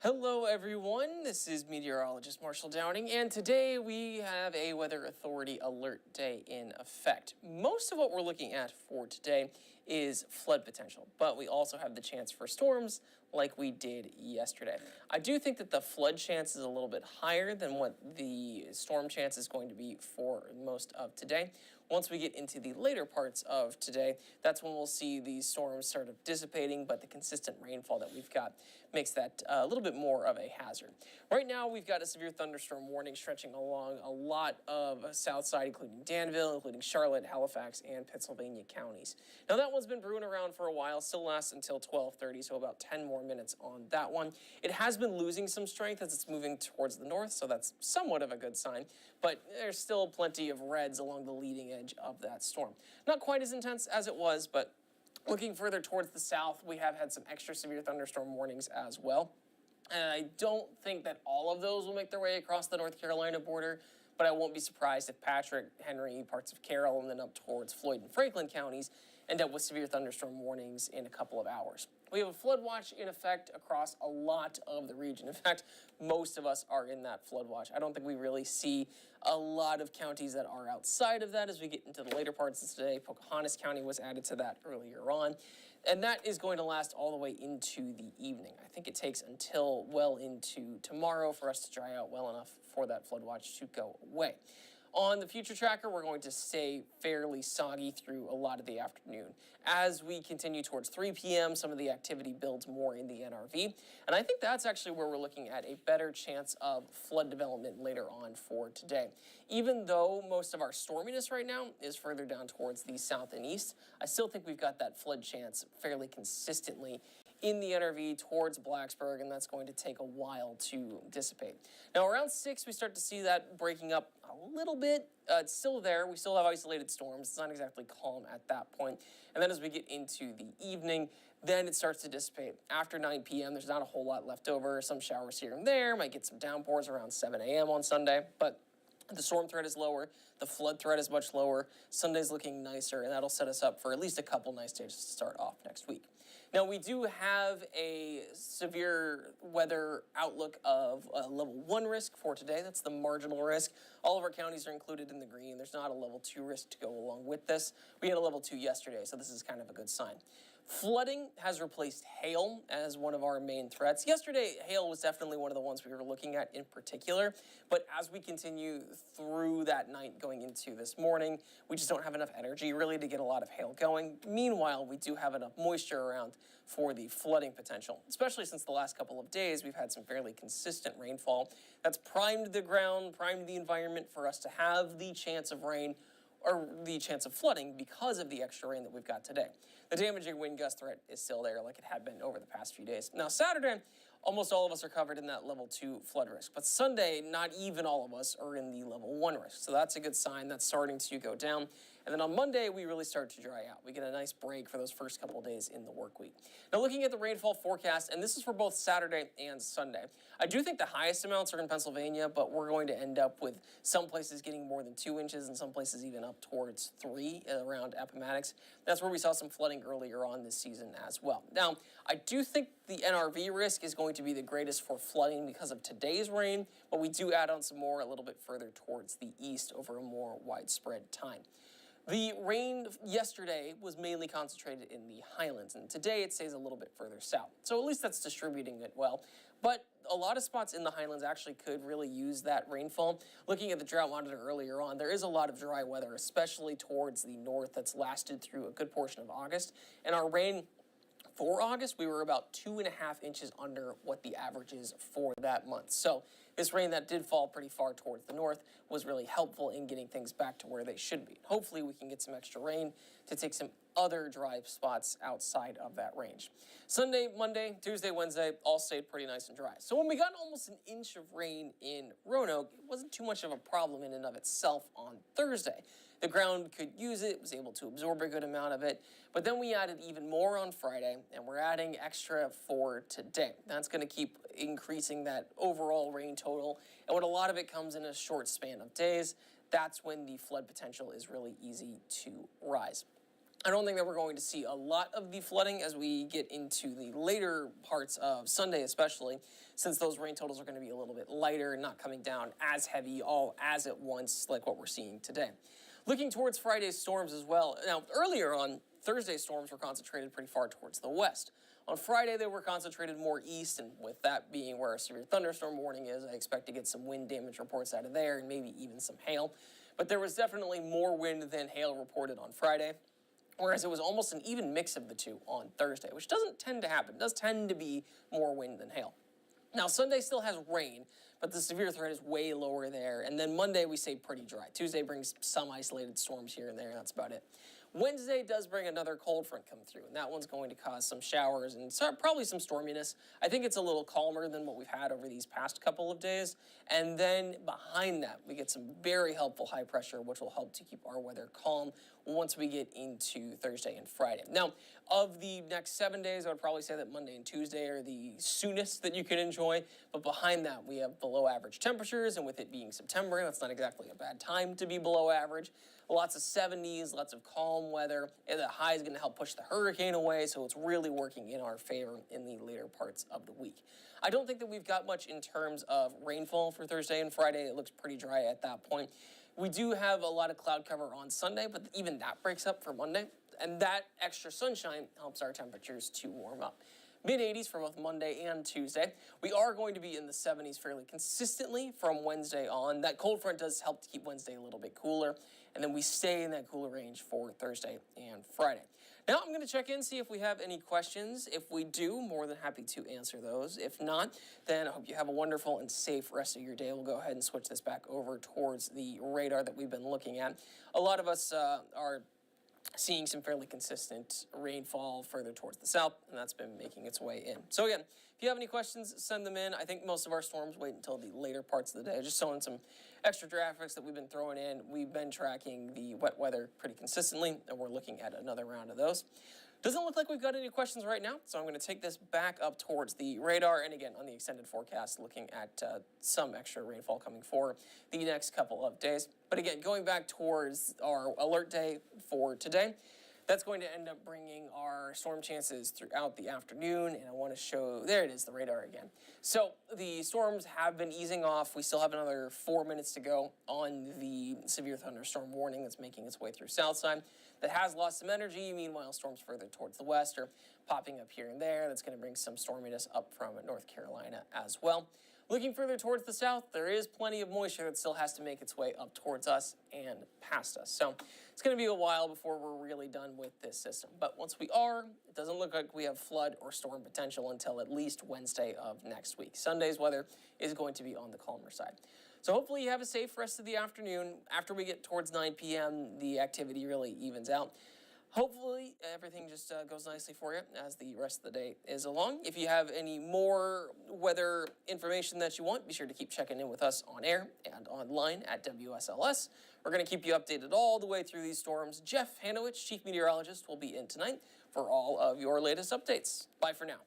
Hello everyone, this is meteorologist Marshall Downing, and today we have a Weather Authority alert day in effect. Most of what we're looking at for today is flood potential, but we also have the chance for storms like we did yesterday. I do think that the flood chance is a little bit higher than what the storm chance is going to be for most of today. Once we get into the later parts of today, that's when we'll see these storms sort of dissipating, but the consistent rainfall that we've got makes that a little bit more of a hazard. Right now, we've got a severe thunderstorm warning stretching along a lot of south side, including Danville, including Charlotte, Halifax, and Pennsylvania counties. Now, that one's been brewing around for a while, still lasts until 12:30, so about 10 more minutes on that one. It has been losing some strength as it's moving towards the north, so that's somewhat of a good sign, but there's still plenty of reds along the leading edge of that storm. Not quite as intense as it was, but looking further towards the south, we have had some extra severe thunderstorm warnings as well. And I don't think that all of those will make their way across the North Carolina border, but I won't be surprised if Patrick, Henry, parts of Carroll, and then up towards Floyd and Franklin counties end up with severe thunderstorm warnings in a couple of hours. We have a flood watch in effect across a lot of the region. In fact, most of us are in that flood watch. I don't think we really see a lot of counties that are outside of that as we get into the later parts of today. Pocahontas County was added to that earlier on, and that is going to last all the way into the evening. I think it takes until well into tomorrow for us to dry out well enough for that flood watch to go away. On the future tracker, we're going to stay fairly soggy through a lot of the afternoon. As we continue towards 3 p.m., some of the activity builds more in the NRV, and I think that's actually where we're looking at a better chance of flood development later on for today. Even though most of our storminess right now is further down towards the south and east, I still think we've got that flood chance fairly consistently in the NRV towards Blacksburg, and that's going to take a while to dissipate. Now, around 6, we start to see that breaking up a little bit. It's still there. We still have isolated storms. It's not exactly calm at that point. And then as we get into the evening, then it starts to dissipate. After 9 p.m., there's not a whole lot left over. Some showers here and there. Might get some downpours around 7 a.m. on Sunday, but the storm threat is lower, the flood threat is much lower, Sunday's looking nicer, and that'll set us up for at least a couple nice days to start off next week. Now, we do have a severe weather outlook of level 1 risk for today. That's the marginal risk. All of our counties are included in the green. There's not a level 2 risk to go along with this. We had a level 2 yesterday, so this is kind of a good sign. Flooding has replaced hail as one of our main threats. Yesterday, hail was definitely one of the ones we were looking at in particular, but as we continue through that night going into this morning, we just don't have enough energy really to get a lot of hail going. Meanwhile, we do have enough moisture around for the flooding potential, especially since the last couple of days we've had some fairly consistent rainfall that's primed the ground, primed the environment for us to have the chance of rain or the chance of flooding because of the extra rain that we've got today. The damaging wind gust threat is still there like it had been over the past few days. Now, Saturday, almost all of us are covered in that level 2 flood risk, but Sunday, not even all of us are in the level 1 risk. So that's a good sign. That's starting to go down. And then on Monday, we really start to dry out. We get a nice break for those first couple of days in the work week. Now, looking at the rainfall forecast, and this is for both Saturday and Sunday, I do think the highest amounts are in Pennsylvania, but we're going to end up with some places getting more than 2 inches and some places even up towards 3 around Appomattox. That's where we saw some flooding earlier on this season as well. Now, I do think the NRV risk is going to be the greatest for flooding because of today's rain, but we do add on some more a little bit further towards the east over a more widespread time. The rain yesterday was mainly concentrated in the highlands, and today it stays a little bit further south. So at least that's distributing it well. But a lot of spots in the highlands actually could really use that rainfall. Looking at the drought monitor earlier on, there is a lot of dry weather, especially towards the north, that's lasted through a good portion of August. And our rain for August, we were about 2.5 inches under what the average is for that month. So this rain that did fall pretty far towards the north was really helpful in getting things back to where they should be. Hopefully we can get some extra rain to take some other dry spots outside of that range. Sunday, Monday, Tuesday, Wednesday, all stayed pretty nice and dry. So when we got almost an inch of rain in Roanoke, it wasn't too much of a problem in and of itself on Thursday. The ground could use it, was able to absorb a good amount of it, but then we added even more on Friday, and we're adding extra for today. That's going to keep increasing that overall rain total, and when a lot of it comes in a short span of days, that's when the flood potential is really easy to rise. I don't think that we're going to see a lot of the flooding as we get into the later parts of Sunday, especially since those rain totals are going to be a little bit lighter and not coming down as heavy all as at once like what we're seeing today. Looking towards Friday's storms as well. Now, earlier on Thursday, storms were concentrated pretty far towards the west. On Friday, they were concentrated more east, and with that being where a severe thunderstorm warning is, I expect to get some wind damage reports out of there and maybe even some hail. But there was definitely more wind than hail reported on Friday, whereas it was almost an even mix of the two on Thursday, which doesn't tend to happen. It does tend to be more wind than hail. Now, Sunday still has rain, but the severe threat is way lower there. And then Monday, we stay pretty dry. Tuesday brings some isolated storms here and there. That's about it. Wednesday does bring another cold front come through, and that one's going to cause some showers and probably some storminess. I think it's a little calmer than what we've had over these past couple of days. And then behind that, we get some very helpful high pressure, which will help to keep our weather calm once we get into Thursday and Friday. Now, of the next 7 days, I would probably say that Monday and Tuesday are the soonest that you can enjoy. But behind that, we have below average temperatures, and with it being September, that's not exactly a bad time to be below average. Lots of 70s, lots of calm weather, and the high is going to help push the hurricane away, so it's really working in our favor in the later parts of the week. I don't think that we've got much in terms of rainfall for Thursday and Friday. It looks pretty dry at that point. We do have a lot of cloud cover on Sunday, but even that breaks up for Monday, and that extra sunshine helps our temperatures to warm up. Mid-80s for both Monday and Tuesday. We are going to be in the 70s fairly consistently from Wednesday on. That cold front does help to keep Wednesday a little bit cooler, and then we stay in that cooler range for Thursday and Friday. Now I'm going to check in, see if we have any questions. If we do, more than happy to answer those. If not, then I hope you have a wonderful and safe rest of your day. We'll go ahead and switch this back over towards the radar that we've been looking at. A lot of us are seeing some fairly consistent rainfall further towards the south, and that's been making its way in. So again, if you have any questions, send them in. I think most of our storms wait until the later parts of the day. Just showing some extra graphics that we've been throwing in. We've been tracking the wet weather pretty consistently, and we're looking at another round of those. Doesn't look like we've got any questions right now, so I'm going to take this back up towards the radar, and again, on the extended forecast, looking at some extra rainfall coming for the next couple of days. But again, going back towards our alert day for today, that's going to end up bringing our storm chances throughout the afternoon, and I want to show, there it is, the radar again. So the storms have been easing off. We still have another 4 minutes to go on the severe thunderstorm warning that's making its way through Southside. That has lost some energy. Meanwhile, storms further towards the west are popping up here and there. That's going to bring some storminess up from North Carolina as well. Looking further towards the south, there is plenty of moisture that still has to make its way up towards us and past us. So it's going to be a while before we're really done with this system. But once we are, it doesn't look like we have flood or storm potential until at least Wednesday of next week. Sunday's weather is going to be on the calmer side. So hopefully you have a safe rest of the afternoon. After we get towards 9 p.m., the activity really evens out. Hopefully everything just goes nicely for you as the rest of the day is along. If you have any more weather information that you want, be sure to keep checking in with us on air and online at WSLS. We're going to keep you updated all the way through these storms. Jeff Hanowich, Chief Meteorologist, will be in tonight for all of your latest updates. Bye for now.